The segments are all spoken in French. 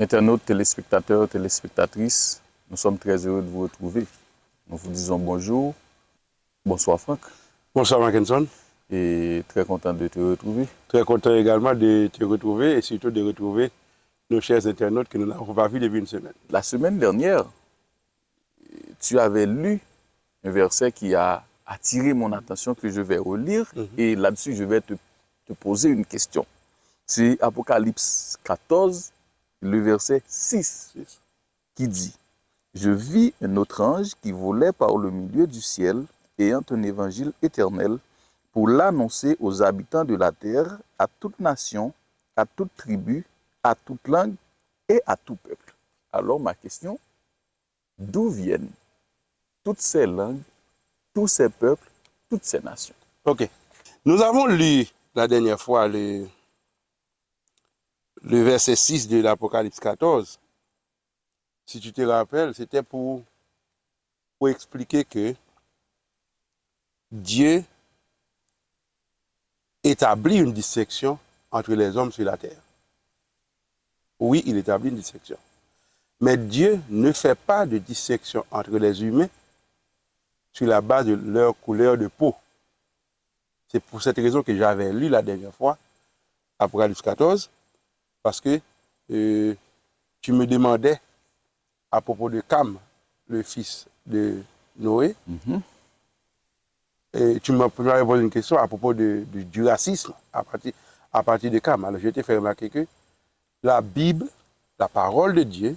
Internautes, téléspectateurs, téléspectatrices, nous sommes très heureux de vous retrouver. Nous vous disons bonjour. Bonsoir Franck. Bonsoir Mackinson. Et très content de te retrouver. Très content également de te retrouver et surtout de retrouver nos chers internautes que nous n'avons pas vus depuis une semaine. La semaine dernière, tu avais lu un verset qui a attiré mon attention que je vais relire et là-dessus je vais te poser une question. C'est Apocalypse 14, le verset 6 qui dit « Je vis un autre ange qui volait par le milieu du ciel, ayant un évangile éternel, pour l'annoncer aux habitants de la terre, à toute nation, à toute tribu, à toute langue et à tout peuple. » Alors ma question, d'où viennent toutes ces langues, tous ces peuples, toutes ces nations? Ok. Nous avons lu la dernière fois le verset 6 de l'Apocalypse 14. Si tu te rappelles, c'était pour expliquer que Dieu établit une distinction entre les hommes sur la terre. Oui, il établit une distinction. Mais Dieu ne fait pas de distinction entre les humains sur la base de leur couleur de peau. C'est pour cette raison que j'avais lu la dernière fois Apocalypse 14, parce que tu me demandais à propos de Cam, le fils de Noé, et tu m'avais posé une question à propos du racisme à partir de Cam. Alors je t'ai fait remarquer que la Bible, la parole de Dieu,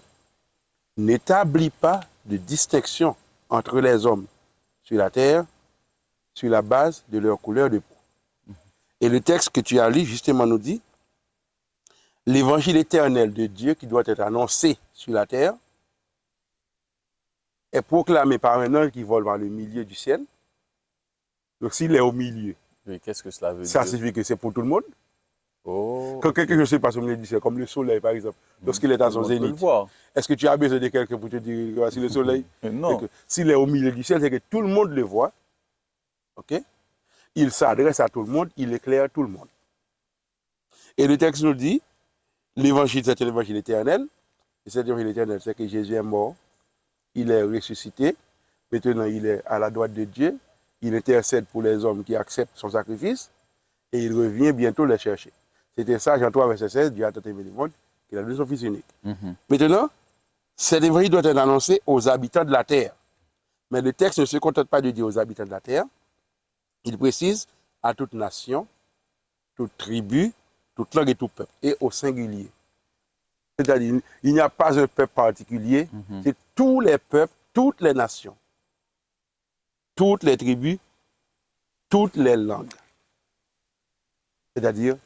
n'établit pas de distinction entre les hommes sur la terre sur la base de leur couleur de peau. Et le texte que tu as lu justement nous dit l'évangile éternel de Dieu qui doit être annoncé sur la terre est proclamé par un ange qui vole dans le milieu du ciel. Donc s'il est au milieu, qu'est-ce que cela veut dire? Ça signifie que c'est pour tout le monde. Oh, quand quelque chose se passe au milieu du ciel, comme le soleil par exemple, lorsqu'il est à son zénith, est-ce que tu as besoin de quelqu'un pour te dire voici le soleil? Non. S'il est au milieu du ciel, c'est que tout le monde le voit. Okay? Il s'adresse à tout le monde, il éclaire tout le monde. Et le texte nous dit, l'évangile, c'est un évangile éternel. Et cet évangile éternel, c'est que Jésus est mort, il est ressuscité, maintenant il est à la droite de Dieu, il intercède pour les hommes qui acceptent son sacrifice, et il revient bientôt les chercher. C'était ça, Jean 3, verset 16, Dieu a tant aimé le monde, qu'il a donné son Fils unique. Maintenant, cet évangile doit être annoncé aux habitants de la terre. Mais le texte ne se contente pas de dire aux habitants de la terre, il précise à toute nation, toute tribu, toute langue et tout peuple, et au singulier. C'est-à-dire, il n'y a pas un peuple particulier, c'est tous les peuples, toutes les nations, toutes les tribus, toutes les langues. C'est-à-dire,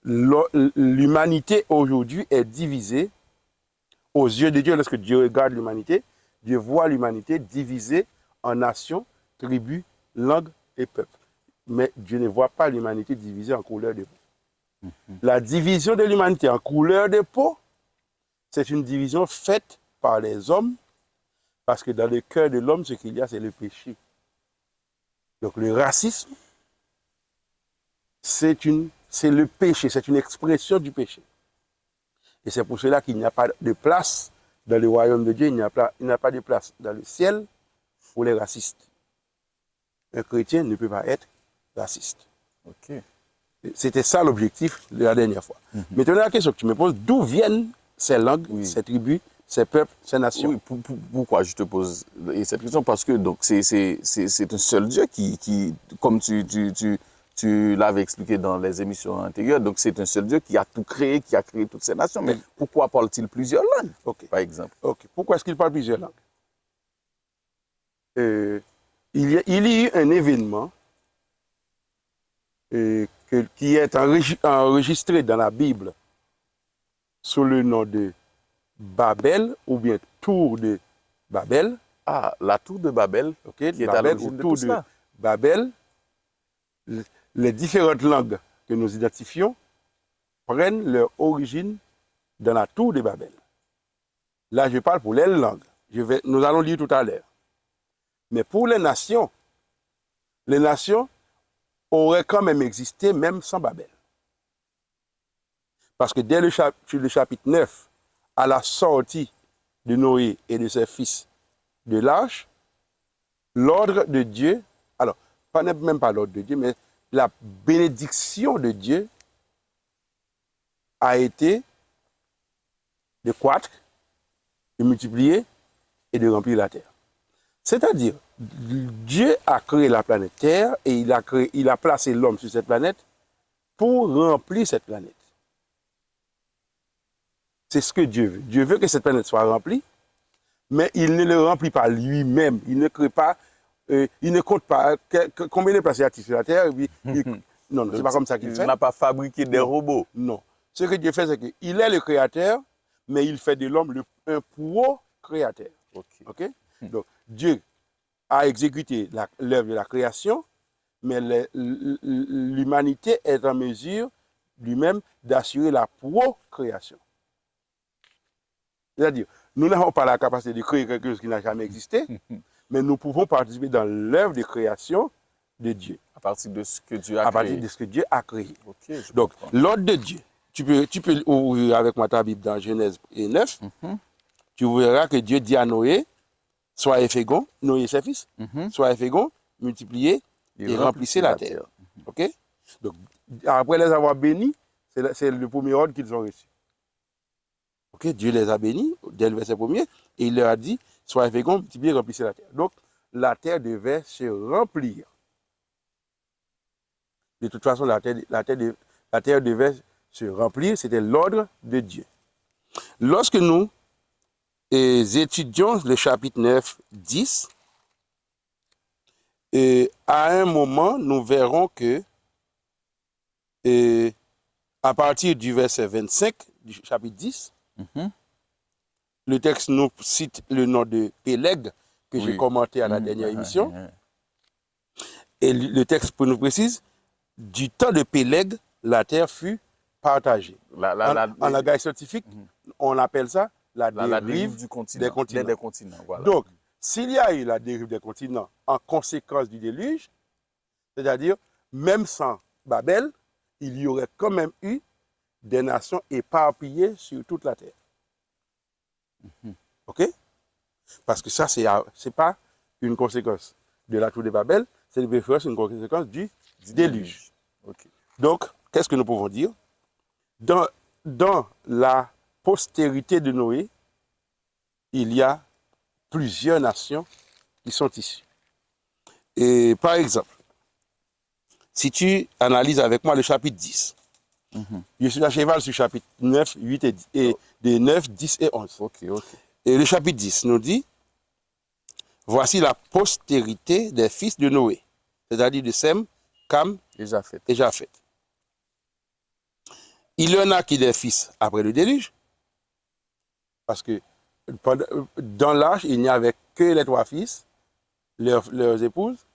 l'humanité aujourd'hui est divisée aux yeux de Dieu. Lorsque Dieu regarde l'humanité, Dieu voit l'humanité divisée en nations, tribus, langues et peuples. Mais Dieu ne voit pas l'humanité divisée en couleur de peau. La division de l'humanité en couleur de peau, c'est une division faite par les hommes, parce que dans le cœur de l'homme, ce qu'il y a, c'est le péché. Donc le racisme, c'est le péché, c'est une expression du péché. Et c'est pour cela qu'il n'y a pas de place dans le royaume de Dieu, il n'y a pas de place dans le ciel pour les racistes. Un chrétien ne peut pas être raciste. Okay. C'était ça l'objectif de la dernière fois. Maintenant, la question que tu me poses, d'où viennent ces langues, ces tribus, ces peuples, ces nations? Oui, pourquoi je te pose cette question? Parce que c'est un seul Dieu qui comme tu l'avais expliqué dans les émissions antérieures, donc c'est un seul Dieu qui a tout créé, qui a créé toutes ces nations. Mais pourquoi parle-t-il plusieurs langues, par exemple? Pourquoi est-ce qu'il parle plusieurs langues? Il y a eu un événement qui est enregistré dans la Bible sous le nom de Babel, ou bien Tour de Babel. Ah, la Tour de Babel, qui est à l'origine de tout cela. Babel, les différentes langues que nous identifions prennent leur origine dans la Tour de Babel. Là, je parle pour les langues. Nous allons lire tout à l'heure. Mais pour les nations auraient quand même existé même sans Babel. Parce que dès le chapitre 9 à la sortie de Noé et de ses fils de l'arche, l'ordre de Dieu, alors, même pas l'ordre de Dieu, mais la bénédiction de Dieu a été de croître, de multiplier et de remplir la terre. C'est-à-dire, Dieu a créé la planète Terre et il a placé l'homme sur cette planète pour remplir cette planète. C'est ce que Dieu veut. Dieu veut que cette planète soit remplie, mais il ne le remplit pas lui-même. Il ne crée pas, il ne compte pas combien de places il y a sur la Terre. Non, c'est pas comme ça qu'il fait. Il n'a pas fabriqué des robots. Non. Ce que Dieu fait, c'est qu'il est le créateur, mais il fait de l'homme un pro-créateur. Okay? Donc, Dieu a exécuté l'œuvre de la création, mais l'humanité est en mesure lui-même d'assurer la procréation. C'est-à-dire, nous n'avons pas la capacité de créer quelque chose qui n'a jamais existé, mais nous pouvons participer dans l'œuvre de création de Dieu. À partir de ce que Dieu a créé. À partir de ce que Dieu a créé. Okay, donc, l'ordre de Dieu, tu peux ouvrir avec moi ta Bible dans Genèse 9, tu verras que Dieu dit à Noé, soyez féconds, Noé et ses fils, soyez féconds, multipliez et remplissez la terre. Ok? Donc, après les avoir bénis, c'est le premier ordre qu'ils ont reçu. Ok? Dieu les a bénis dès le verset premier et il leur a dit, soyez féconds, multipliez et remplissez la terre. Donc, la terre devait se remplir. De toute façon, la terre devait se remplir, c'était l'ordre de Dieu. Lorsque nous étudions le chapitre 9, 10, à un moment, nous verrons que à partir du verset 25 du chapitre 10, le texte nous cite le nom de Péleg, que j'ai commenté à la dernière émission. Et le texte nous précise, du temps de Péleg, la terre fut partagée. En langage scientifique, on appelle ça la dérive des continents. Voilà. Donc, s'il y a eu la dérive des continents en conséquence du déluge, c'est-à-dire, même sans Babel, il y aurait quand même eu des nations éparpillées sur toute la terre. OK? Parce que ça, c'est pas une conséquence de la tour de Babel, c'est une conséquence du déluge. Okay. Donc, qu'est-ce que nous pouvons dire? Dans la postérité de Noé, il y a plusieurs nations qui sont issues. Et par exemple, si tu analyses avec moi le chapitre 10, je suis à cheval sur le chapitre 9, 8 et 9, 10 et 11. Et le chapitre 10 nous dit, voici la postérité des fils de Noé, c'est-à-dire de Sem, Cam et Japheth. Il y en a qui des fils après le déluge, parce que dans l'arche, il n'y avait que les trois fils, leurs épouses,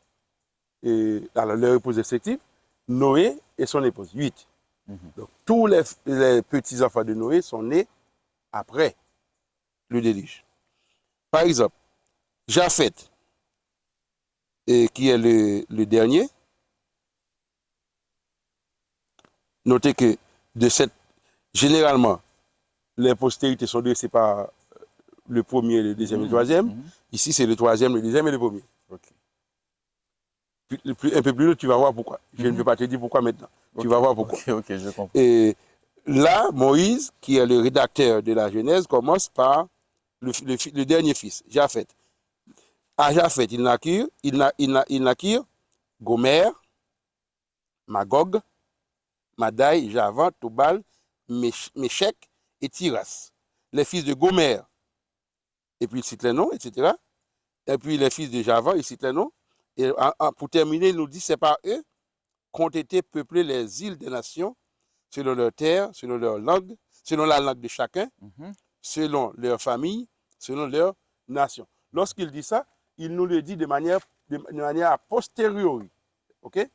leurs épouses respectives, Noé et son épouse, 8. Donc, tous les petits-enfants de Noé sont nés après le déluge. Par exemple, Japheth, qui est le dernier, notez que généralement, les postérités sont dressées par le premier, le deuxième et le troisième. Ici, c'est le troisième, le deuxième et le premier. Un peu plus loin, tu vas voir pourquoi. Je ne peux pas te dire pourquoi maintenant. Tu vas voir pourquoi. Je comprends. Et là, Moïse, qui est le rédacteur de la Genèse, commence par le dernier fils, Japheth. À Japheth, il naquirent Gomer, Magog, Madai, Javan, Tobal, Méchec et Tiras. Les fils de Gomer, et puis il cite les noms, etc. Et puis les fils de Javan, il cite les noms. Et pour terminer, il nous dit, c'est par eux qu'ont été peuplées les îles des nations, selon leur terre, selon leur langue, selon la langue de chacun, selon leur famille, selon leur nation. Lorsqu'il dit ça, il nous le dit de manière a posteriori. OK?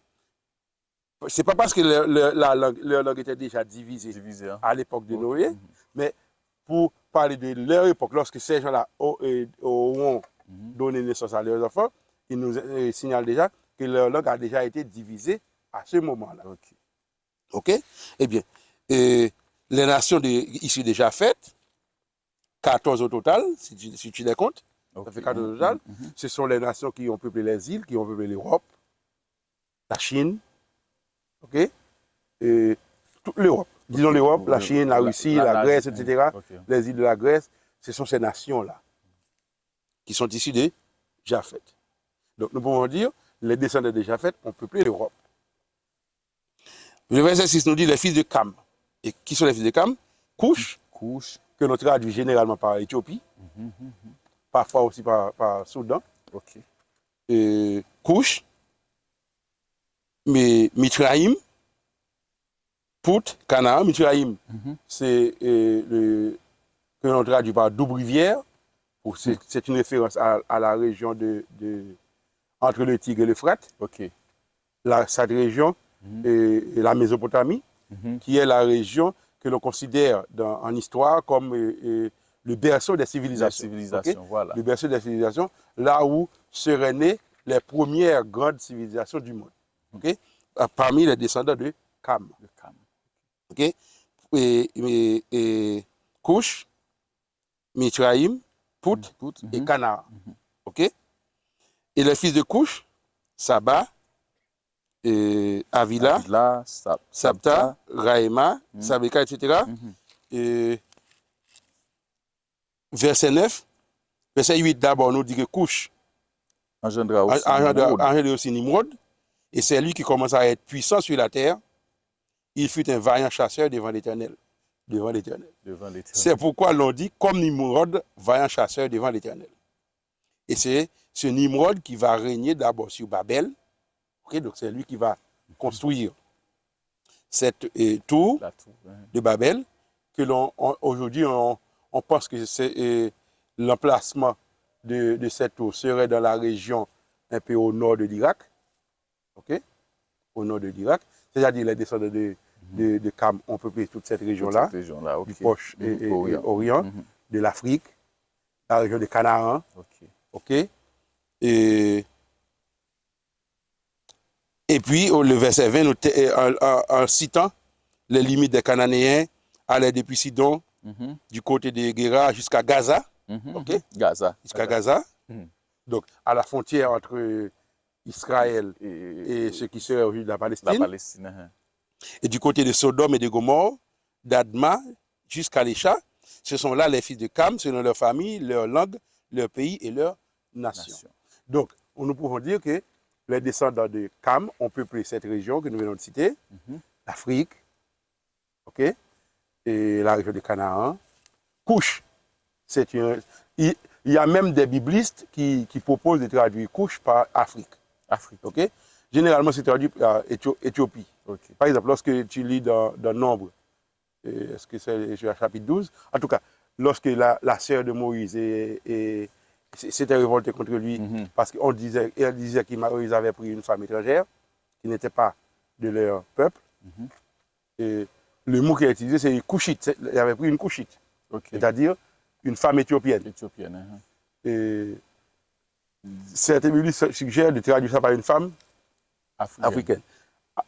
C'est pas parce que leur langue était déjà divisée à l'époque de Noé, mais pour parler de leur époque, lorsque ces gens-là auront donné naissance à leurs enfants, ils nous signalent déjà que leur langue a déjà été divisée à ce moment-là. OK? Eh bien, les nations issues de Japheth, 14 au total, si tu les comptes. Ok. Ça fait 14 au total. Ce sont les nations qui ont peuplé les îles, qui ont peuplé l'Europe, la Chine, ok? Et toute l'Europe. Disons l'Europe, la Chine, la Russie, la Grèce, etc. Ok. Les îles de la Grèce, ce sont ces nations-là qui sont issues de Japheth. Donc nous pouvons dire, les descendants de Japheth ont peuplé l'Europe. Le verset 6 nous dit les fils de Cam. Et qui sont les fils de Cam? Couche, Couche. que l'on traduit généralement par Éthiopie, parfois aussi par Soudan. Ok. Couche, mais Mitraïm, Pout, Canaan. Mitraïm, c'est que l'on traduit par double rivière. C'est une référence à la région entre le Tigre et l'Euphrate. Ok. Cette région est la Mésopotamie, qui est la région que l'on considère en histoire comme le berceau des civilisations. Okay? Voilà. Le berceau des civilisations, là où seraient nées les premières grandes civilisations du monde. Okay? Parmi les descendants de Cam. Okay? Et Couche, Mitraïm, Pout et Canaan. Okay? Et les fils de Couche, Saba, Avila, Sabta, Raïma, Sabeka, etc. Et verset 9, verset 8 d'abord nous dit que Couche engendra aussi Nimrod, et c'est lui qui commence à être puissant sur la terre. Il fut un vaillant chasseur devant l'Éternel. Devant l'Éternel. C'est pourquoi l'on dit comme Nimrod, vaillant chasseur devant l'Éternel. Et c'est ce Nimrod qui va régner d'abord sur Babel. Okay, donc c'est lui qui va construire cette tour de Babel, que aujourd'hui on pense que c'est l'emplacement de cette tour serait dans la région un peu au nord de l'Irak, ok, au nord de l'Irak, c'est-à-dire les descendants de Cam ont peuplé toute cette région-là, okay. Du Proche et Orient, de l'Afrique, la région de Canaan, ok, et puis, le verset 20, en citant les limites des Cananéens, allaient depuis Sidon, du côté de Guéra jusqu'à Gaza. Okay? Gaza. Jusqu'à Gaza. Donc, à la frontière entre Israël et ce qui serait aujourd'hui la Palestine. Et du côté de Sodome et de Gomorre, d'Adma jusqu'à Lécha, ce sont là les fils de Cam, selon leur famille, leur langue, leur pays et leur nation. Donc, nous pouvons dire que les descendants de Cam ont peuplé cette région que nous venons de citer, l'Afrique, ok, et la région de Canaan. Couche, il y a même des biblistes qui proposent de traduire Couche par Afrique. Ok. Généralement, c'est traduit par Éthiopie. Okay. Par exemple, lorsque tu lis dans Nombre, est-ce que c'est chapitre 12? En tout cas, lorsque la sœur de Moïse s'était révoltée contre lui parce qu'elle disait qu'ils avaient pris une femme étrangère qui n'était pas de leur peuple. Et le mot qu'il a utilisé, c'est couchite. Il avait pris une couchite, c'est-à-dire une femme éthiopienne. Et certains biblistes suggèrent de traduire ça par une femme africaine.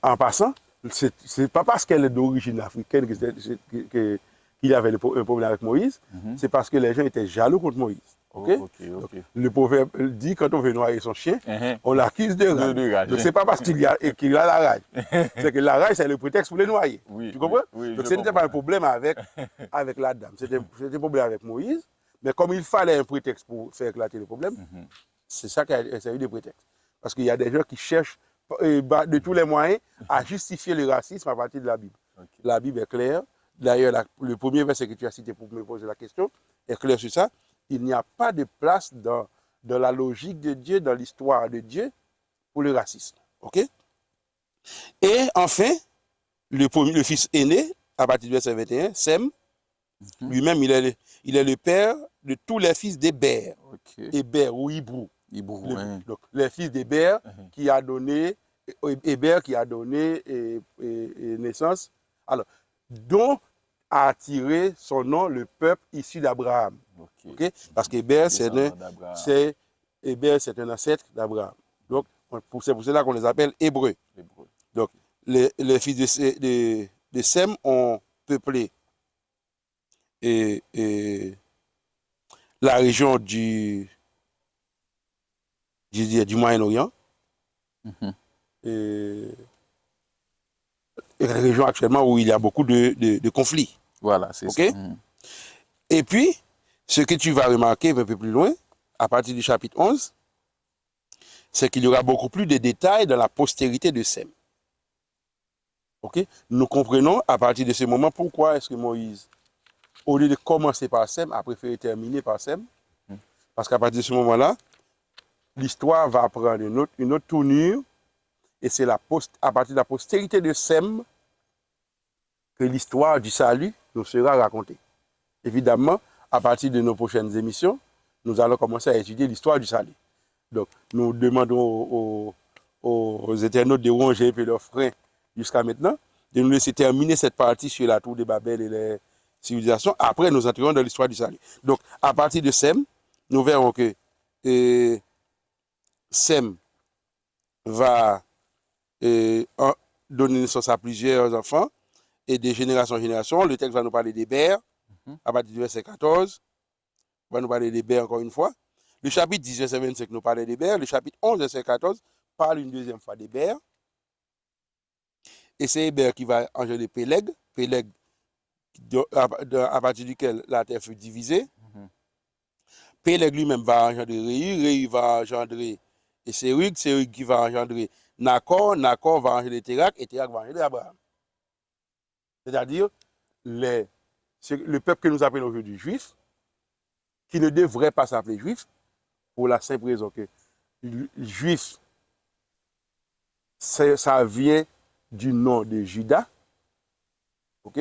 En passant, c'est pas parce qu'elle est d'origine africaine qu'il y avait un problème avec Moïse, c'est parce que les gens étaient jaloux contre Moïse. Okay? Donc, le proverbe dit quand on veut noyer son chien, on l'accuse de rage. Donc c'est pas parce qu'il a la rage. C'est que la rage, c'est le prétexte pour le noyer. Tu comprends? Donc ce n'était pas un problème avec la dame. C'était un problème avec Moïse. Mais comme il fallait un prétexte pour faire éclater le problème, c'est ça qui a servi de prétexte. Parce qu'il y a des gens qui cherchent de tous les moyens à justifier le racisme à partir de la Bible. La Bible est claire. D'ailleurs, le premier verset que tu as cité pour me poser la question est clair sur ça. Il n'y a pas de place dans la logique de Dieu, dans l'histoire de Dieu, pour le racisme. Ok? Et enfin, le fils aîné, à partir du verset 21, Sem, lui-même, il est le père de tous les fils d'Héber. Héber ou Hébrou. Donc, les fils d'Héber qui a donné naissance, alors, dont a attiré son nom le peuple issu d'Abraham. Okay? Parce qu'Héber, c'est un ancêtre d'Abraham. Donc, c'est pour cela qu'on les appelle Hébreux. Donc, les fils de Sem ont peuplé la région du Moyen-Orient. Et la région actuellement où il y a beaucoup de conflits. Voilà, c'est Okay? ça. Et puis, ce que tu vas remarquer un peu plus loin, à partir du chapitre 11, c'est qu'il y aura beaucoup plus de détails dans la postérité de Sem. Okay? Nous comprenons à partir de ce moment pourquoi est-ce que Moïse, au lieu de commencer par Sem, a préféré terminer par Sem. Parce qu'à partir de ce moment-là, l'histoire va prendre une autre tournure, et c'est à partir de la postérité de Sem que l'histoire du salut nous sera racontée. Évidemment, à partir de nos prochaines émissions, nous allons commencer à étudier l'histoire du salut. Donc, nous demandons aux internautes de ronger un peu leurs freins jusqu'à maintenant, de nous laisser terminer cette partie sur la tour de Babel et les civilisations. Après, nous entrerons dans l'histoire du salut. Donc, à partir de Sem, nous verrons que Sem va donner naissance à plusieurs enfants et de génération en génération. Le texte va nous parler des Bers, à partir du verset 14, va nous parler des Bers encore une fois. Le chapitre 10, verset 25 nous parle des Bers. Le chapitre 11, verset 14 parle une deuxième fois des Bers. Et c'est Héber qui va engendrer Péleg. Péleg, à partir duquel la terre fut divisée. Péleg lui-même va engendrer Réu. Réu va engendrer Sérug. Sérug qui va engendrer Nakor. Nakor va engendrer Térak. Et Térak va engendrer Abraham. C'est-à-dire le peuple que nous appelons aujourd'hui juif, qui ne devrait pas s'appeler juif, pour la simple raison que juif, ça vient du nom de Juda. Ok?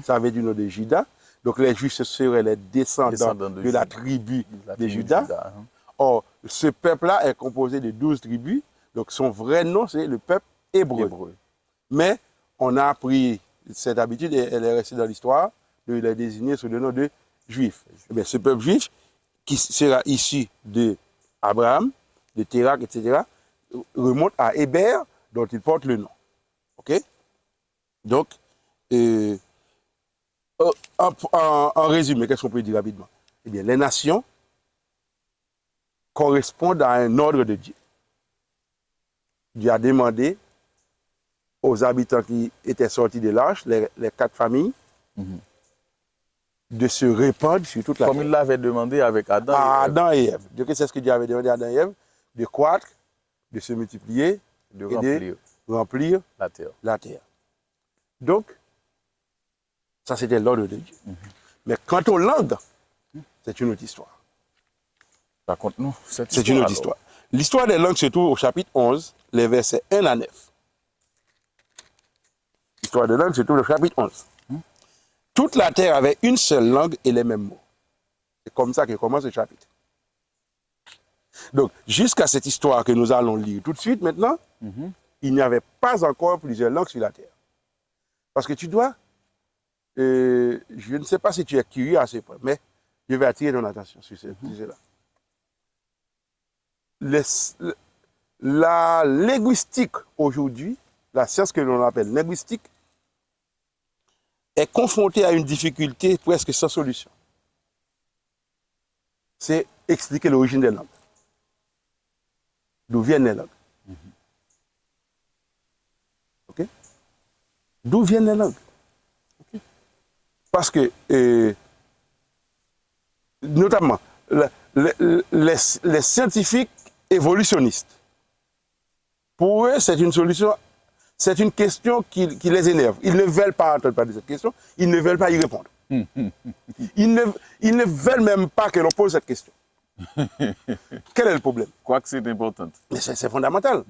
Ça vient du nom de Juda. Donc les juifs, ce seraient les descendants de la tribu de Juda. Or, ce peuple-là est composé de 12 tribus. Donc son vrai nom, c'est le peuple hébreu. Mais on a pris cette habitude, et elle est restée dans l'histoire, de les désigner sous le nom de juifs. Mais ce peuple juif, qui sera issu de Abraham, de Térak, etc., remonte à Héber, dont il porte le nom. OK? Donc, en résumé, qu'est-ce qu'on peut dire rapidement? Eh bien, les nations correspondent à un ordre de Dieu. Dieu a demandé aux habitants qui étaient sortis de l'arche, les 4 familles, de se répandre sur toute la terre. Comme il l'avait demandé avec Adam et Ève. Dieu, c'est ce que Dieu avait demandé à Adam et Ève, de croître, de se multiplier, de remplir la terre. Donc, ça c'était l'ordre de Dieu. Mais quant aux langues, c'est une autre histoire. Raconte-nous cette histoire. C'est une autre histoire. L'histoire des langues se trouve au chapitre 11, les versets 1 à 9. L'histoire des langues se trouve au chapitre 11. Toute la terre avait une seule langue et les mêmes mots. C'est comme ça que commence le chapitre. Donc, jusqu'à cette histoire que nous allons lire tout de suite maintenant, il n'y avait pas encore plusieurs langues sur la terre. Parce que tu dois, je ne sais pas si tu es curieux à ce point, mais je vais attirer ton attention sur cela. La linguistique aujourd'hui, la science que l'on appelle linguistique, est confrontée à une difficulté presque sans solution. C'est expliquer l'origine des langues. D'où viennent les langues? Okay? D'où viennent les langues? Okay? Parce que, notamment, les scientifiques évolutionnistes, pour eux, c'est une solution, c'est une question qui les énerve. Ils ne veulent pas entendre parler de cette question, ils ne veulent pas y répondre. Ils ne veulent même pas que l'on pose cette question. Quel est le problème? Quoique c'est important. Mais c'est fondamental.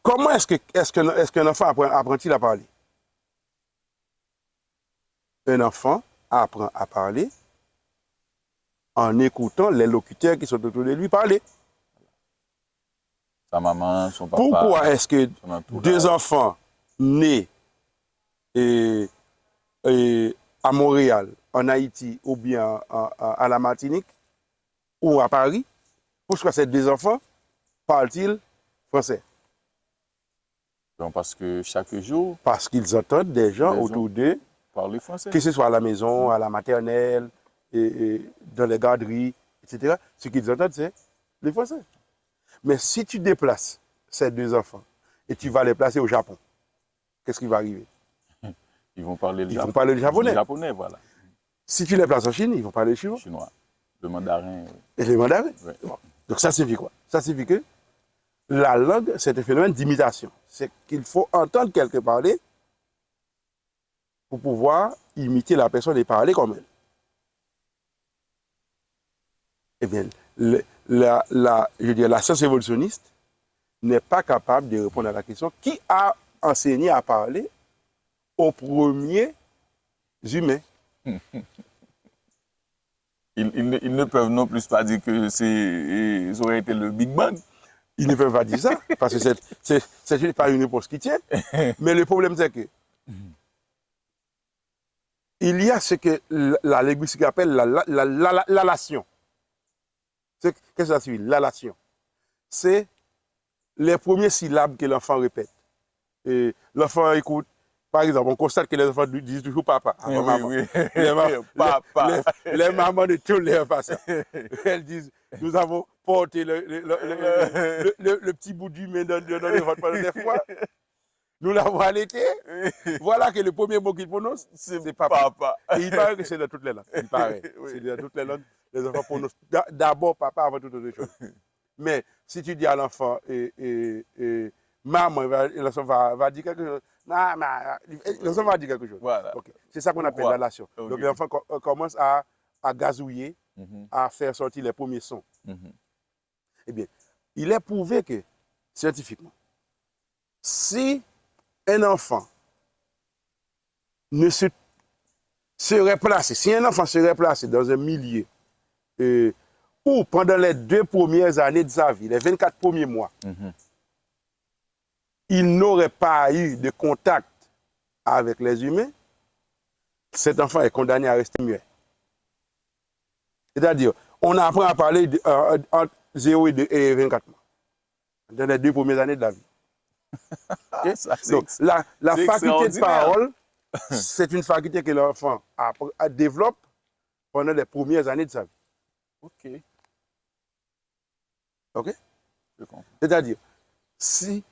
Comment est-ce qu'un enfant apprend-il à parler? Un enfant apprend à parler en écoutant les locuteurs qui sont autour de lui parler. Sa maman, son papa. Pourquoi est-ce que deux enfants nés à Montréal, en Haïti ou bien à la Martinique ou à Paris, pourquoi ces deux enfants parlent-ils français? Donc parce que chaque jour... Parce qu'ils entendent des gens autour d'eux Parler français. Que ce soit à la maison, à la maternelle, et dans les garderies, etc. Ce qu'ils entendent, c'est le français. Mais si tu déplaces ces deux enfants et tu vas les placer au Japon, qu'est-ce qui va arriver? Ils vont parler Ils vont parler le japonais. Le japonais, voilà. Si tu les places en Chine, ils vont parler le chinois. Chinois. Le mandarin. Et le mandarin. Ouais. Donc ça signifie quoi? Ça signifie que la langue, c'est un phénomène d'imitation. C'est qu'il faut entendre quelqu'un parler pour pouvoir imiter la personne et parler comme elle. Eh bien, je veux dire, la science évolutionniste n'est pas capable de répondre à la question qui a enseigné à parler aux premiers humains. Ils ne peuvent non plus pas dire que ça aurait été le Big Bang. Ils ne peuvent pas dire ça, parce que c'est pas une réponse qui tient. Mais le problème, c'est que il y a ce que la linguistique appelle l'allation. Qu'est-ce que ça signifie? L'allation. C'est les premières syllabes que l'enfant répète. Et l'enfant écoute. Par exemple, on constate que les enfants disent toujours papa avant maman. Oui. Papa. Les mamans de tous les enfants, elles disent, nous avons porté le petit bout d'humain dans le ventre pendant des fois. Nous l'avons allaité. Voilà que le premier mot qu'il prononce, c'est papa. Et il paraît que c'est dans toutes les langues. Il paraît. Oui. C'est dans toutes les langues. Les enfants prononcent d'abord papa avant toute autre chose. Mais si tu dis à l'enfant, maman, l'enfant va dire quelque chose. L'enfant va dire quelque chose. Voilà. Okay. C'est ça qu'on appelle la relation. Okay. Donc l'enfant commence à gazouiller, à faire sortir les premiers sons. Eh bien, il est prouvé que, scientifiquement, si un enfant serait placé dans un milieu où pendant les 2 premières années de sa vie, les 24 premiers mois, il n'aurait pas eu de contact avec les humains, cet enfant est condamné à rester muet. C'est-à-dire, on apprend à parler entre 0 et 24 mois, dans les 2 premières années de la vie. Okay? Donc, la faculté de parole, c'est une faculté que l'enfant développe pendant les premières années de sa vie. OK? C'est-à-dire, si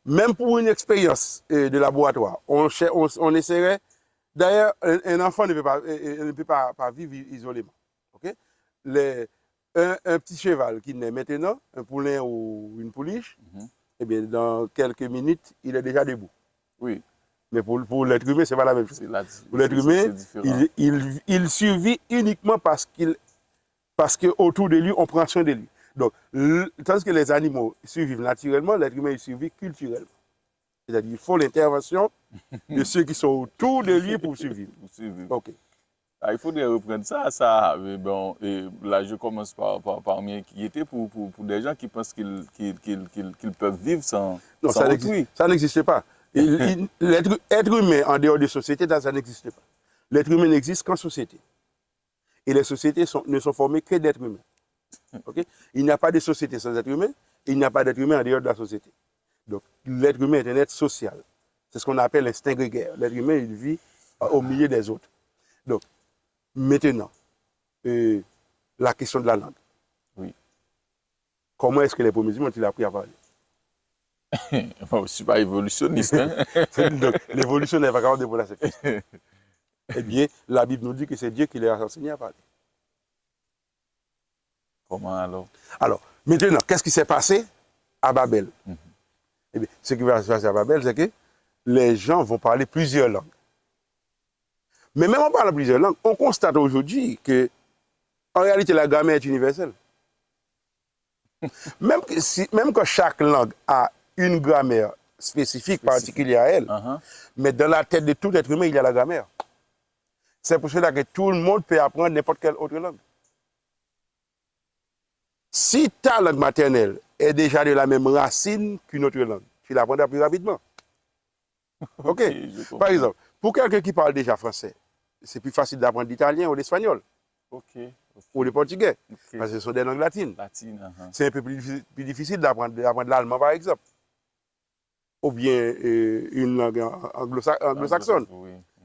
même pour une expérience de laboratoire, on essaierait. D'ailleurs, un enfant ne peut pas vivre isolément. Okay? Un petit cheval qui naît maintenant, un poulain ou une pouliche, eh bien, dans quelques minutes, il est déjà debout. Oui. Mais pour l'être humain, ce n'est pas la même chose. Pour l'être humain, il survit uniquement parce qu'autour de lui, on prend soin de lui. Donc, tandis que les animaux survivent naturellement, l'être humain il survit culturellement. C'est-à-dire qu'il faut l'intervention de ceux qui sont autour de lui pour survivre. Okay. Il faudrait reprendre ça. Bon, et là, je commence par m'inquiéter pour des gens qui pensent qu'ils peuvent vivre sans autrui. Ça n'existe pas. L'être humain en dehors de société, ça n'existe pas. L'être humain n'existe qu'en société. Et les sociétés ne sont formées que d'êtres humains. Okay? Il n'y a pas de société sans être humain, et il n'y a pas d'être humain en dehors de la société. Donc, l'être humain est un être social. C'est ce qu'on appelle l'instinct grégaire. L'être humain, il vit au milieu des autres. Donc, maintenant, la question de la langue. Oui. Comment est-ce que les premiers humains ont-ils appris à parler? Je ne suis pas évolutionniste. Hein? Donc, l'évolution n'est pas capable de répondre à cette question. Eh bien, la Bible nous dit que c'est Dieu qui leur a enseigné à parler. Comment alors? Alors, maintenant, qu'est-ce qui s'est passé à Babel? Eh bien, ce qui va se passer à Babel, c'est que les gens vont parler plusieurs langues. Mais même en parlant plusieurs langues, on constate aujourd'hui que, en réalité, la grammaire est universelle. Même que chaque langue a une grammaire spécifique, particulière à elle, mais dans la tête de tout être humain, il y a la grammaire. C'est pour cela que tout le monde peut apprendre n'importe quelle autre langue. Si ta langue maternelle est déjà de la même racine qu'une autre langue, tu l'apprendras plus rapidement. OK? Par exemple, pour quelqu'un qui parle déjà français, c'est plus facile d'apprendre l'italien ou l'espagnol. Ou le portugais. Parce que ce sont des langues latines. C'est un peu plus difficile d'apprendre l'allemand, par exemple. Ou bien une langue anglo-saxonne.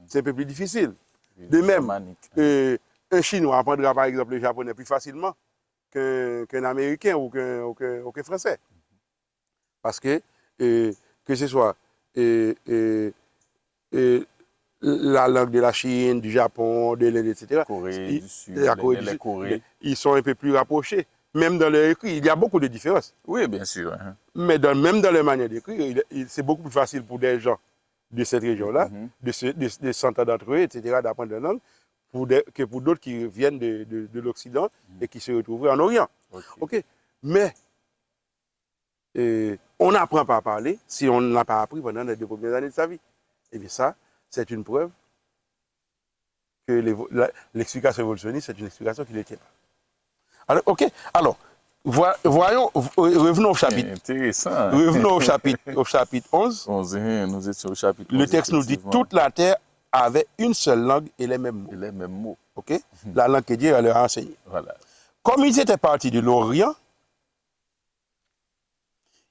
c'est un peu plus difficile. Oui, De même, germanique. un Chinois apprendra par exemple le japonais plus facilement qu'un Américain ou qu'un Français. Parce que ce soit la langue de la Chine, du Japon, de l'Inde, etc., Corée du Sud, la Corée du les Sud, Corées. ils sont un peu plus rapprochés. Même dans leur écrit, il y a beaucoup de différences. Oui, bien sûr. Hein. Mais même dans leur manière d'écrire, c'est beaucoup plus facile pour des gens de cette région-là, de s'entendre entre eux, etc., d'apprendre la langue, que pour d'autres qui viennent de l'Occident et qui se retrouvent en Orient. Ok. Mais on n'apprend pas à parler si on n'a pas appris pendant les 2 premières années de sa vie. Et bien ça, c'est une preuve que l'explication évolutionniste, c'est une explication qui ne tient pas. Alors, ok. Alors, voyons, revenons au chapitre. Intéressant. Revenons au chapitre 11. 11, nous étions au chapitre 11. Le texte nous dit toute la terre avait une seule langue et les mêmes mots. Et les mêmes mots. Ok. La langue que Dieu leur a enseignée. Voilà. Comme ils étaient partis de l'Orient,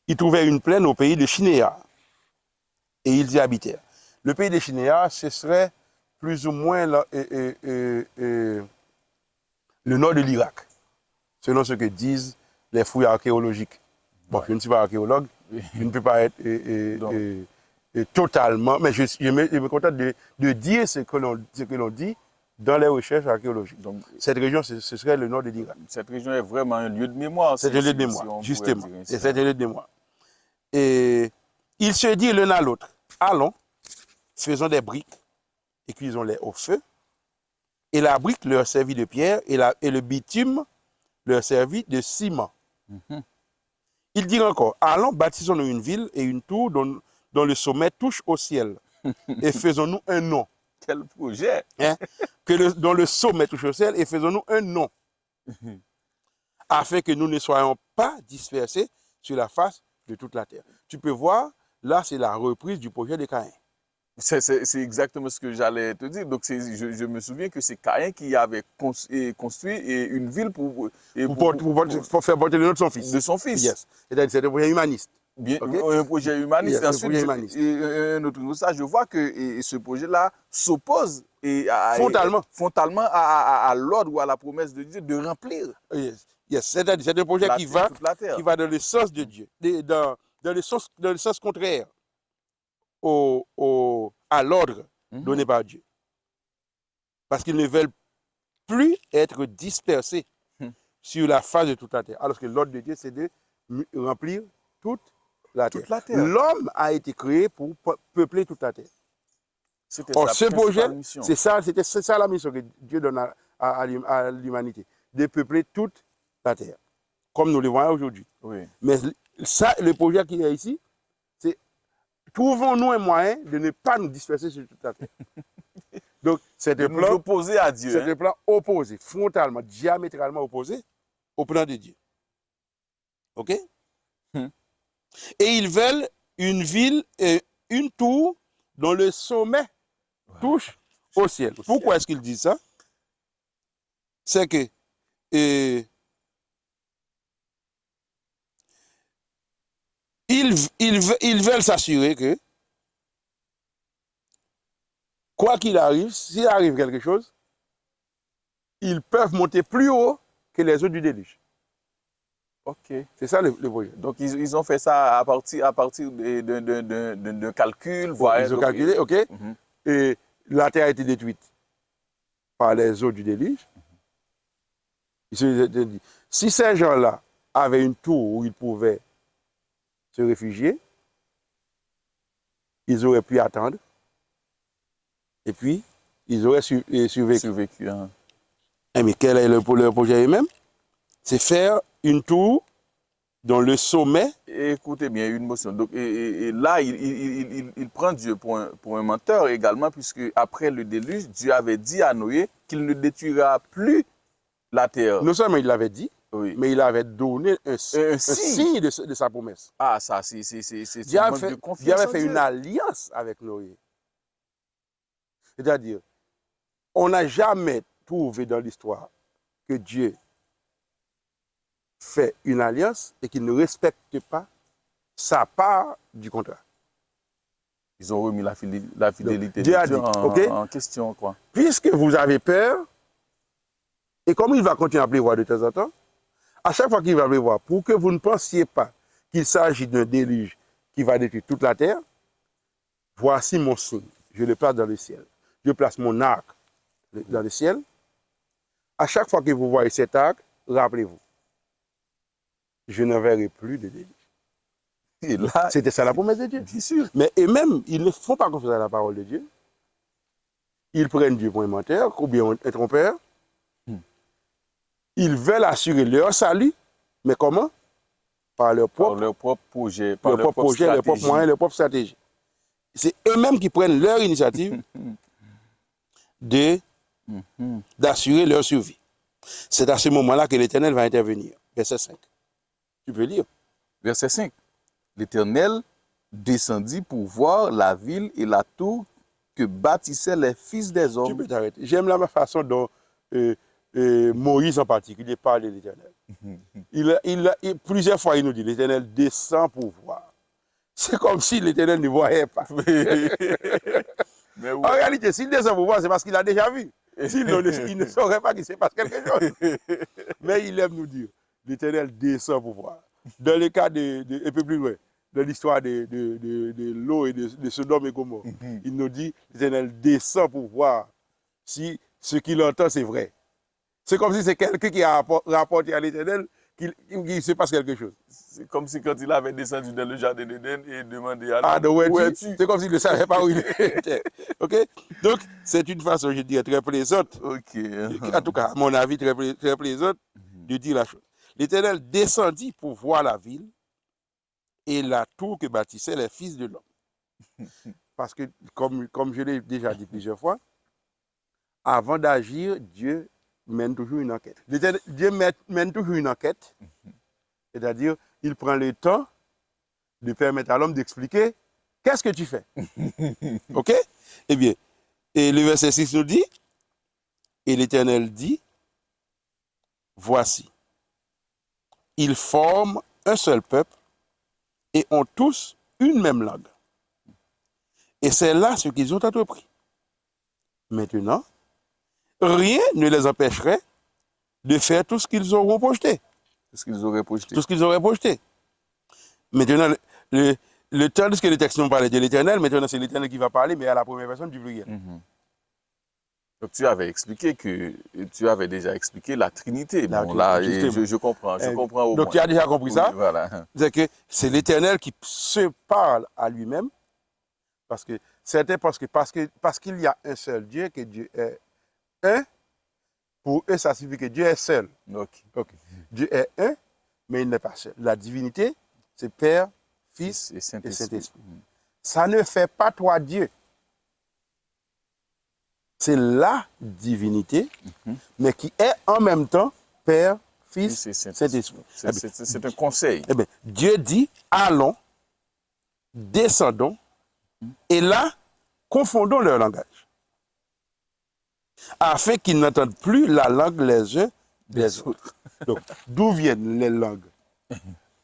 ils trouvaient une plaine au pays de Chinéa et ils y habitèrent. Le pays de Chinéa, ce serait plus ou moins le nord de l'Irak, selon ce que disent les fouilles archéologiques. Bon, je ne suis pas archéologue, je ne peux pas être totalement, mais je me contente de dire ce que l'on dit dans les recherches archéologiques. Donc, cette région, ce serait le nord de l'Irak. Cette région est vraiment un lieu de mémoire. C'est un lieu de mémoire, justement. C'est un lieu de mémoire. Et ils se disent l'un à l'autre, allons, faisons des briques et cuisons-les au feu. Et la brique leur servit de pierre et le bitume leur servit de ciment. Ils dirent encore, allons, bâtissons-nous une ville et une tour dont le sommet touche au ciel. Et faisons-nous un nom. Quel projet! Hein? Dont le sommet touche au ciel et faisons-nous un nom. Afin que nous ne soyons pas dispersés sur la face de toute la terre. Tu peux voir, là, c'est la reprise du projet de Caïn. C'est exactement ce que j'allais te dire. Donc, je me souviens que c'est Caïn qui avait construit une ville pour faire porter le nom de son fils. De son fils. Yes. C'est un projet humaniste. Bien, okay? Un projet humaniste. Yes, ensuite, un autre ça, je vois que ce projet-là s'oppose frontalement à l'ordre ou à la promesse de Dieu de remplir. Yes. Yes. C'est un projet qui va dans le sens de Dieu, dans le sens contraire à l'ordre donné par Dieu. Parce qu'ils ne veulent plus être dispersés sur la face de toute la terre. Alors que l'ordre de Dieu, c'est de remplir toute la terre. L'homme a été créé pour peupler toute la terre. Or, ce projet, c'est ça la mission que Dieu donne à l'humanité, de peupler toute la terre, comme nous le voyons aujourd'hui. Oui. Mais ça, le projet qui est ici, c'est trouvons-nous un moyen de ne pas nous disperser sur toute la terre. Donc, c'est un plan opposé à Dieu. C'est un plan opposé, frontalement, diamétralement opposé au plan de Dieu. OK? Et ils veulent une ville et une tour dont le sommet touche au ciel. Pourquoi est-ce qu'ils disent ça? C'est que ils veulent s'assurer que, quoi qu'il arrive, s'il arrive quelque chose, ils peuvent monter plus haut que les eaux du déluge. Ok. C'est ça le projet. Donc, ils ont fait ça à partir d'un calcul. Ils ont calculé, ok. Et la terre a été détruite par les eaux du déluge. Ils se sont dit, si ces gens-là avaient une tour où ils pouvaient se réfugier, ils auraient pu attendre. Et puis, ils auraient survécu. Hein. Mais quel est leur projet eux-mêmes? C'est faire une tour dont le sommet... Écoutez bien, une motion. Donc, et là, il prend Dieu pour un menteur également, puisque après le déluge, Dieu avait dit à Noé qu'il ne détruira plus la terre. Non seulement il l'avait dit, mais il avait donné un signe de sa promesse. Ah, ça, c'est Dieu avait fait une alliance avec Noé. C'est-à-dire, on n'a jamais trouvé dans l'histoire que Dieu fait une alliance et qu'il ne respecte pas sa part du contrat. Ils ont remis la fidélité Dieu de a Dieu dit, ok? en question, quoi. Puisque vous avez peur, et comme il va continuer à pleuvoir de temps en temps, à chaque fois qu'il va pleuvoir, pour que vous ne pensiez pas qu'il s'agit d'un déluge qui va détruire toute la terre, voici mon signe, je le place dans le ciel. Je place mon arc dans le ciel. À chaque fois que vous voyez cet arc, rappelez-vous, je ne verrai plus de déluge. Et là, C'était ça la promesse de Dieu. bien sûr. Mais eux-mêmes, ils ne font pas confiance à la parole de Dieu. Ils prennent Dieu pour un menteur ou bien un trompeur. Ils veulent assurer leur salut, mais comment? Par leur Par propre, leur propre projet, leur propre projet, leur propre moyen, leur propre stratégie. C'est eux-mêmes qui prennent leur initiative d'assurer leur survie. C'est à ce moment-là que l'Éternel va intervenir. Verset 5. Tu peux lire. Verset 5. L'Éternel descendit pour voir la ville et la tour que bâtissaient les fils des Tu hommes. peux t'arrêter. J'aime la façon dont Moïse en particulier parle de l'Éternel. Plusieurs fois, il nous dit, l'Éternel descend pour voir. C'est comme si l'Éternel ne voyait pas. Mais oui. En réalité, s'il descend pour voir, c'est parce qu'il a déjà vu. Sinon, il ne saurait pas qu'il se passe quelque chose. Mais il aime nous dire, l'Éternel descend pour voir. Dans le cas un peu plus loin, dans l'histoire de l'eau et de Sodome et Gomorrhe, il nous dit, l'Éternel descend pour voir si ce qu'il entend, c'est vrai. C'est comme si c'est quelqu'un qui a rapporté à l'Éternel qu'il se passe quelque chose. C'est comme si quand il avait descendu dans le jardin d'Éden et demandé à Ah, l'homme, où es-tu? c'est comme s'il ne savait pas où il était. OK? Donc, c'est une façon, je dirais, très plaisante. Ok. En tout cas, à mon avis, très plaisante de dire la chose. L'Éternel descendit pour voir la ville et la tour que bâtissaient les fils de l'homme. Parce que, comme je l'ai déjà dit plusieurs fois, avant d'agir, Dieu mène toujours une enquête. Dieu mène toujours une enquête, c'est-à-dire, il prend le temps de permettre à l'homme d'expliquer qu'est-ce que tu fais. OK? Eh bien, et le verset 6 nous dit, et l'Éternel dit, voici, ils forment un seul peuple et ont tous une même langue. Et c'est là ce qu'ils ont entrepris. Maintenant, rien ne les empêcherait de faire tout ce qu'ils auront projeté. Tout ce qu'ils auraient projeté. Tout ce qu'ils auraient projeté. Maintenant, le temps de ce que le texte nous parlait de l'Éternel, maintenant c'est l'Éternel qui va parler, mais à la première personne du pluriel. Donc tu avais déjà expliqué la Trinité. Bon, là, je comprends au donc moins. tu as déjà compris ça. Voilà. C'est que c'est l'Éternel qui se parle à lui-même, parce qu'il y a un seul Dieu, que Dieu est un. Pour eux, ça signifie que Dieu est seul. Ok. Dieu est un, mais il n'est pas seul. La divinité, c'est Père, Fils et et Saint-Esprit. Saint-Esprit. Ça ne fait pas toi Dieu. C'est la divinité, mais qui est en même temps Père, Fils et Saint-Esprit. C'est un conseil. Eh bien, Dieu dit, allons, descendons, et là, confondons leur langage, afin qu'ils n'entendent plus la langue les uns des autres. Donc, d'où viennent les langues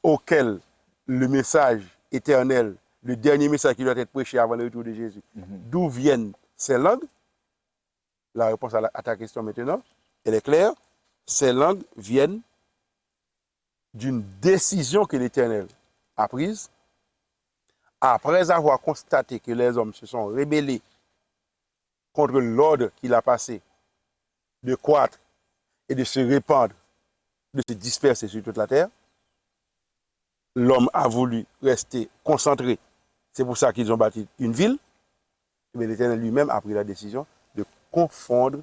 auxquelles le message éternel, le dernier message qui doit être prêché avant le retour de Jésus, d'où viennent ces langues? La réponse à ta question maintenant, elle est claire. Ces langues viennent d'une décision que l'Éternel a prise après avoir constaté que les hommes se sont rebellés contre l'ordre qu'il a passé de croître et de se répandre, de se disperser sur toute la terre. L'homme a voulu rester concentré. C'est pour ça qu'ils ont bâti une ville. Mais l'Éternel lui-même a pris la décision de confondre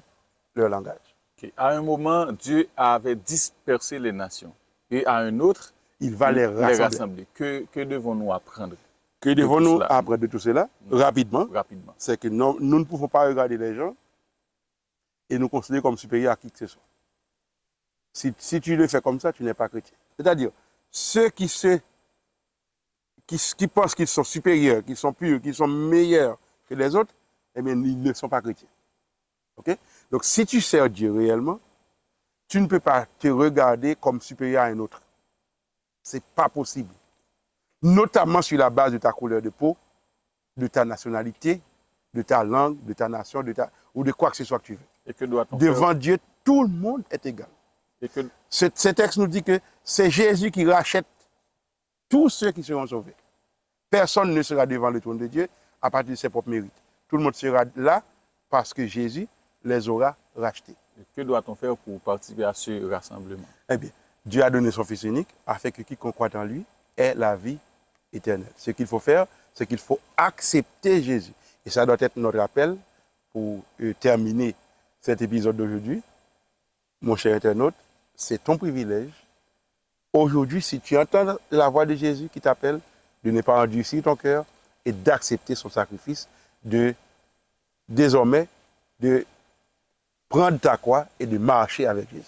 leur langage. Okay. À un moment, Dieu avait dispersé les nations. Et à un autre, il va les rassembler. Que devons-nous apprendre? Que devons-nous apprendre de tout cela? Rapidement. C'est que nous ne pouvons pas regarder les gens et nous considérer comme supérieurs à qui que ce soit. Si tu le fais comme ça, tu n'es pas chrétien. C'est-à-dire, ceux qui pensent qu'ils sont supérieurs, qu'ils sont purs, qu'ils sont meilleurs que les autres, eh bien, ils ne sont pas chrétiens. Okay? Donc, si tu sers Dieu réellement, tu ne peux pas te regarder comme supérieur à un autre. Ce n'est pas possible. Notamment sur la base de ta couleur de peau, de ta nationalité, de ta langue, de ta nation, ou de quoi que ce soit que tu veux. Et que doit-on Devant faire? Dieu, tout le monde est égal. Et que, Ce texte nous dit que c'est Jésus qui rachète tous ceux qui seront sauvés. Personne ne sera devant le trône de Dieu à partir de ses propres mérites. Tout le monde sera là parce que Jésus les aura rachetés. et que doit-on faire pour participer à ce rassemblement? Eh bien, Dieu a donné son Fils unique afin que quiconque croit en lui ait la vie éternelle. Ce qu'il faut faire, c'est qu'il faut accepter Jésus. Et ça doit être notre appel pour terminer cet épisode d'aujourd'hui. Mon cher internaute, c'est ton privilège. Aujourd'hui, si tu entends la voix de Jésus qui t'appelle, de ne pas endurcir ton cœur et d'accepter son sacrifice, de désormais de prendre ta croix et de marcher avec Jésus.